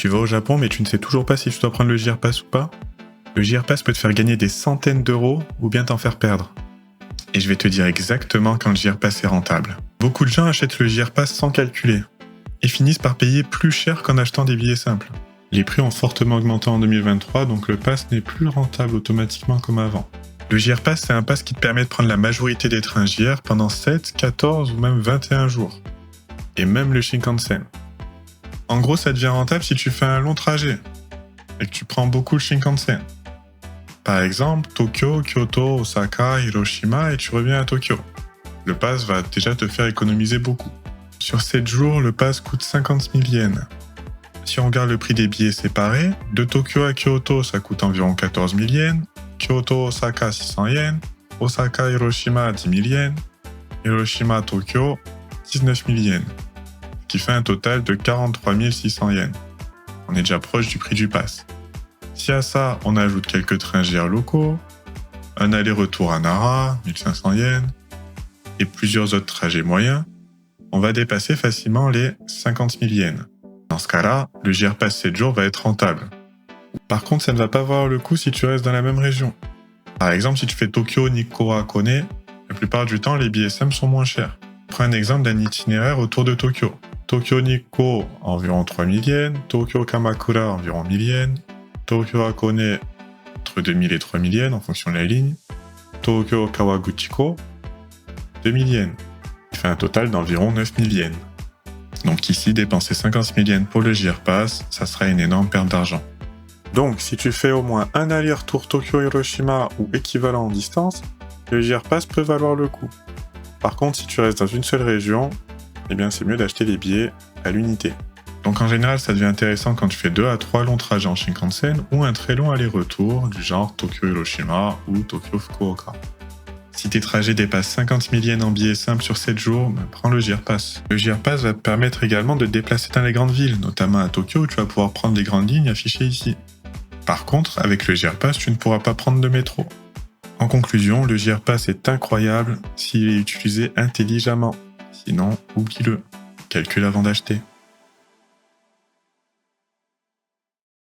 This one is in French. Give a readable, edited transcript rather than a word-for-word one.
Tu vas au Japon mais tu ne sais toujours pas si tu dois prendre le JR Pass ou pas? Le JR Pass peut te faire gagner des centaines d'euros ou bien t'en faire perdre. Et je vais te dire exactement quand le JR Pass est rentable. Beaucoup de gens achètent le JR Pass sans calculer et finissent par payer plus cher qu'en achetant des billets simples. Les prix ont fortement augmenté en 2023, donc le pass n'est plus rentable automatiquement comme avant. Le JR Pass, c'est un pass qui te permet de prendre la majorité des trains JR pendant 7, 14 ou même 21 jours. Et même le Shinkansen. En gros, ça devient rentable si tu fais un long trajet et que tu prends beaucoup le Shinkansen. Par exemple, Tokyo, Kyoto, Osaka, Hiroshima et tu reviens à Tokyo. Le pass va déjà te faire économiser beaucoup. Sur 7 jours, le pass coûte 50 000 yens. Si on regarde le prix des billets séparés, de Tokyo à Kyoto, ça coûte environ 14 000 yens, Kyoto, Osaka, 600 yens, Osaka, Hiroshima, 10 000 yens, Hiroshima, Tokyo, 19 000 yens, ce qui fait un total de 43 600 yens. On est déjà proche du prix du pass. Si à ça, on ajoute quelques trains JR locaux, un aller-retour à Nara, 1500 yens, et plusieurs autres trajets moyens, on va dépasser facilement les 50 000 yens. Dans ce cas-là, le JR Pass 7 jours va être rentable. Par contre, ça ne va pas valoir le coup si tu restes dans la même région. Par exemple, si tu fais Tokyo, Nikko, Hakone, la plupart du temps, les billets simples sont moins chers. Prends un exemple d'un itinéraire autour de Tokyo. Tokyo Nikko, environ 3000 yens, Tokyo Kamakura, environ 1000 yens, Tokyo Hakone, entre 2000 et 3000 yens en fonction de la ligne, Tokyo Kawaguchiko, 2000 yens, qui fait un total d'environ 9000 yens. Donc ici, dépenser 50 000 yens pour le JR Pass, ça sera une énorme perte d'argent. Donc, si tu fais au moins un aller-retour Tokyo-Hiroshima ou équivalent en distance, le JR Pass peut valoir le coup. Par contre, si tu restes dans une seule région, eh bien c'est mieux d'acheter les billets à l'unité. Donc en général, ça devient intéressant quand tu fais 2 à 3 longs trajets en Shinkansen ou un très long aller-retour du genre Tokyo-Hiroshima ou Tokyo-Fukuoka. Si tes trajets dépassent 50 000 yens en billets simples sur 7 jours, prends le JR Pass. Le JR Pass va te permettre également de te déplacer dans les grandes villes, notamment à Tokyo où tu vas pouvoir prendre les grandes lignes affichées ici. Par contre, avec le JR Pass, tu ne pourras pas prendre de métro. En conclusion, le JR Pass est incroyable s'il est utilisé intelligemment. Sinon, oublie-le. Calcule avant d'acheter.